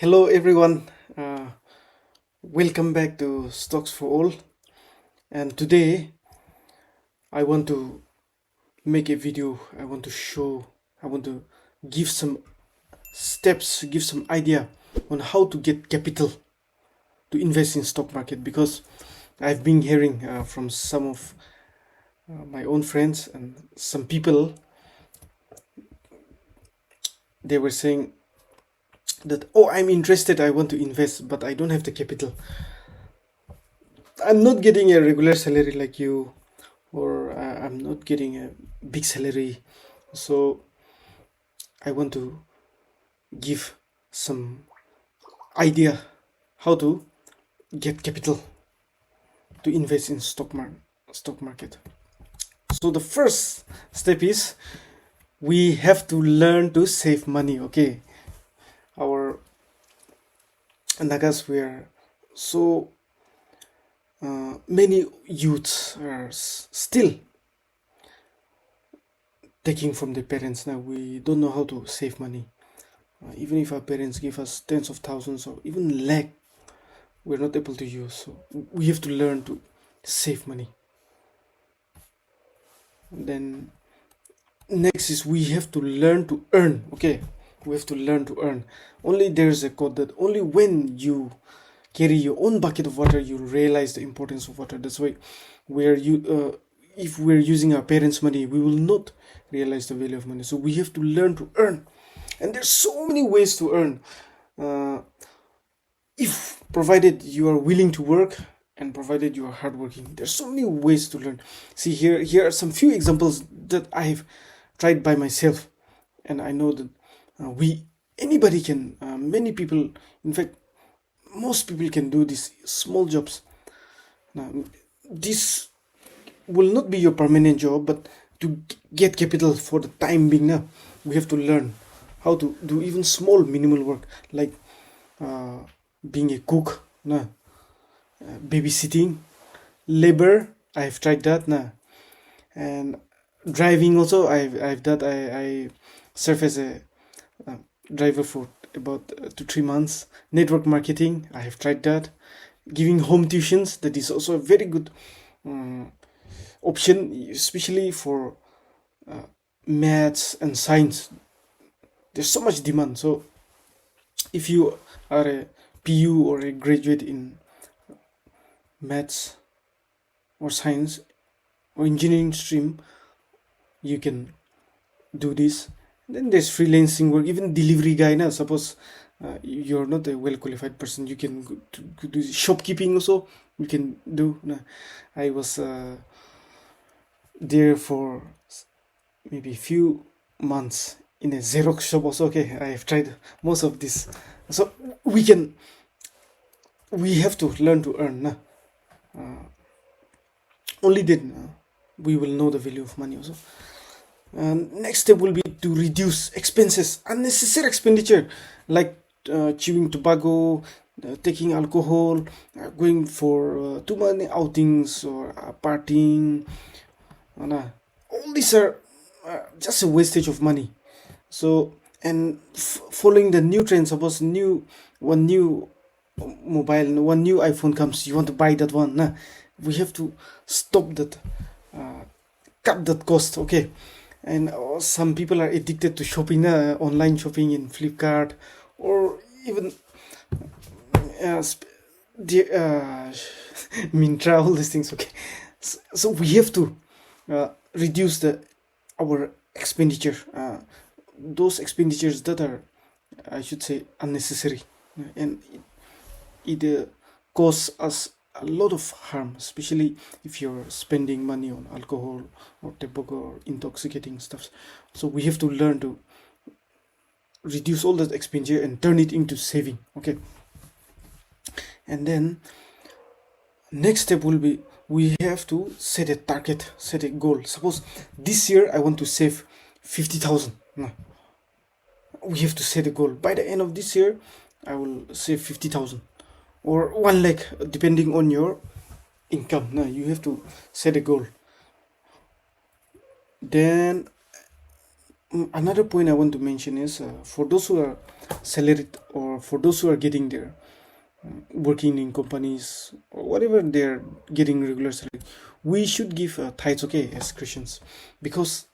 Hello everyone, uh, welcome back to Stocks for All. And today I want to make a video. I want to give some steps, give some idea on how to get capital to invest in stock market, because I've been hearing from some of my own friends and some people. They were saying that, oh, I'm interested, I want to invest, but I don't have the capital. I'm not getting a regular salary like you, or I'm not getting a big salary, so I want to give some idea how to get capital to invest in stock market. So the first step is we have to learn to save money. Okay, our Nagas were so many youths are still taking from their parents. Now we don't know how to save money. Even if our parents give us tens of thousands or even lakh, we're not able to use. So we have to learn to save money. And then next is we have to learn to earn. Okay, we have to learn to earn. Only there's a quote that only when you carry your own bucket of water you realize the importance of water. That's why if we're using our parents' money, we will not realize the value of money. So we have to learn to earn, and there's so many ways to earn. If provided you are willing to work and provided you are hardworking, there's so many ways to learn. See, here are some few examples that I've tried by myself, and I know that anybody can. Many people, in fact, most people can do these small jobs. Now, this will not be your permanent job, but to get capital for the time being, now we have to learn how to do even small minimal work, like being a cook, babysitting, labor. I've tried that now, and driving also. I've done. I serve as a driver for about 2-3 months. Network marketing, I have tried that. Giving home tuitions, that is also a very good option, especially for maths and science. There's so much demand. So if you are a PU or a graduate in maths or science or engineering stream, you can do this. Then there's freelancing work, even delivery guy. Now suppose you're not a well qualified person, you can go to do shopkeeping also. You can do. I was there for maybe a few months in a Xerox shop also. Okay, I have tried most of this. So we have to learn to earn. Only then we will know the value of money also. Next step will be to reduce expenses, unnecessary expenditure, like chewing tobacco, taking alcohol, going for too many outings or partying. All these are just a wastage of money. So, and following the new trend, suppose one new mobile, one new iPhone comes, you want to buy that one. We have to stop that, cut that cost. Okay. And some people are addicted to shopping, online shopping in Flipkart, or even Mintra, all these things. Okay, so we have to reduce our expenditure, those expenditures that are, I should say, unnecessary, and it causes us a lot of harm, especially if you're spending money on alcohol or tobacco or intoxicating stuff. So we have to learn to reduce all that expenditure and turn it into saving. Okay, and then next step will be we have to set a target, set a goal. Suppose this year I want to save 50,000. We have to set a goal. By the end of this year I will save 50,000 or 1 lakh, depending on your income. Now you have to set a goal. Then Another point I want to mention is for those who are salaried, or for those who are getting their working in companies or whatever, they're getting regular salary, we should give tithes, okay, as Christians, because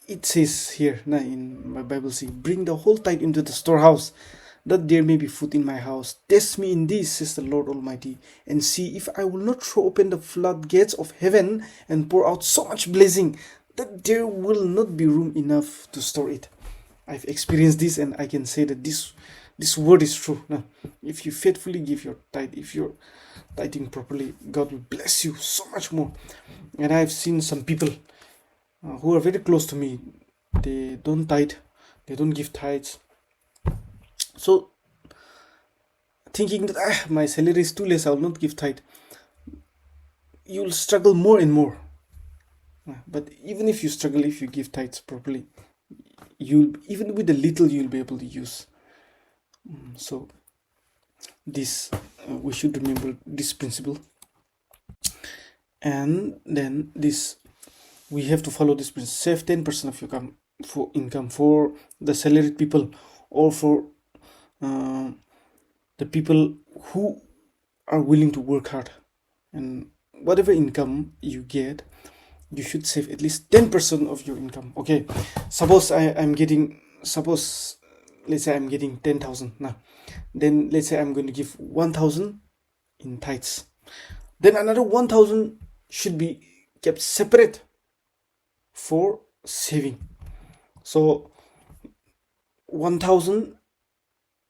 it says here in my Bible, see, bring the whole tithe into the storehouse, that there may be food in my house. Test me in this, says the Lord Almighty, and see if I will not throw open the floodgates of heaven and pour out so much blessing that there will not be room enough to store it. I've experienced this, and I can say that this word is true. Now, if you faithfully give your tithe, if you're tithing properly, God will bless you so much more. And I've seen some people who are very close to me, they don't tithe, they don't give tithes. So thinking that my salary is too less, I will not give tithe, you'll struggle more and more. But even if you struggle, if you give tithes properly, you'll, even with the little, you'll be able to use. So this we should remember this principle, and then this, we have to follow this principle. Save 10% of your income for the salaried people, or for the people who are willing to work hard. And whatever income you get, you should save at least 10% of your income. Okay, suppose let's say I'm getting 10,000 now. Then let's say I'm going to give 1,000 in tithes. Then another 1,000 should be kept separate for saving. So 1,000,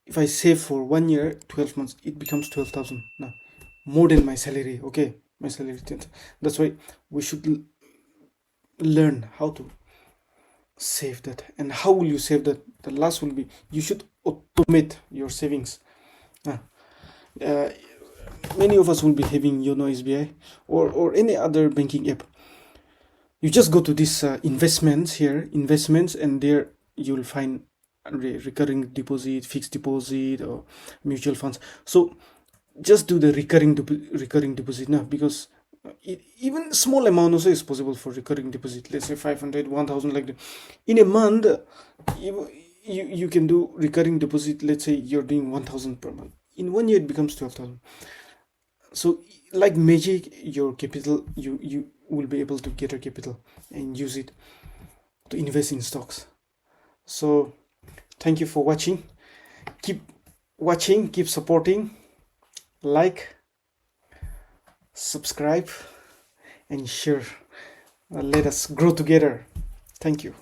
if I save for 1 year, 12 months, it becomes 12,000 now, more than my salary. Okay, my salary. That's why we should learn how to save that. And how will you save that? The last will be, you should automate your savings. Many of us will be having YONO SBI or any other banking app. You just go to this investments, and there you'll find recurring deposit, fixed deposit, or mutual funds. So just do the recurring deposit now, because even small amount also is possible for recurring deposit. Let's say 500, 1,000, like that. In a month, you can do recurring deposit. Let's say you're doing 1,000 per month. In 1 year, it becomes 12,000. So like magic, your capital, you will be able to get a capital and use it to invest in stocks. So thank you for watching. Keep watching, keep supporting, like, subscribe, and share. Let us grow together. Thank you.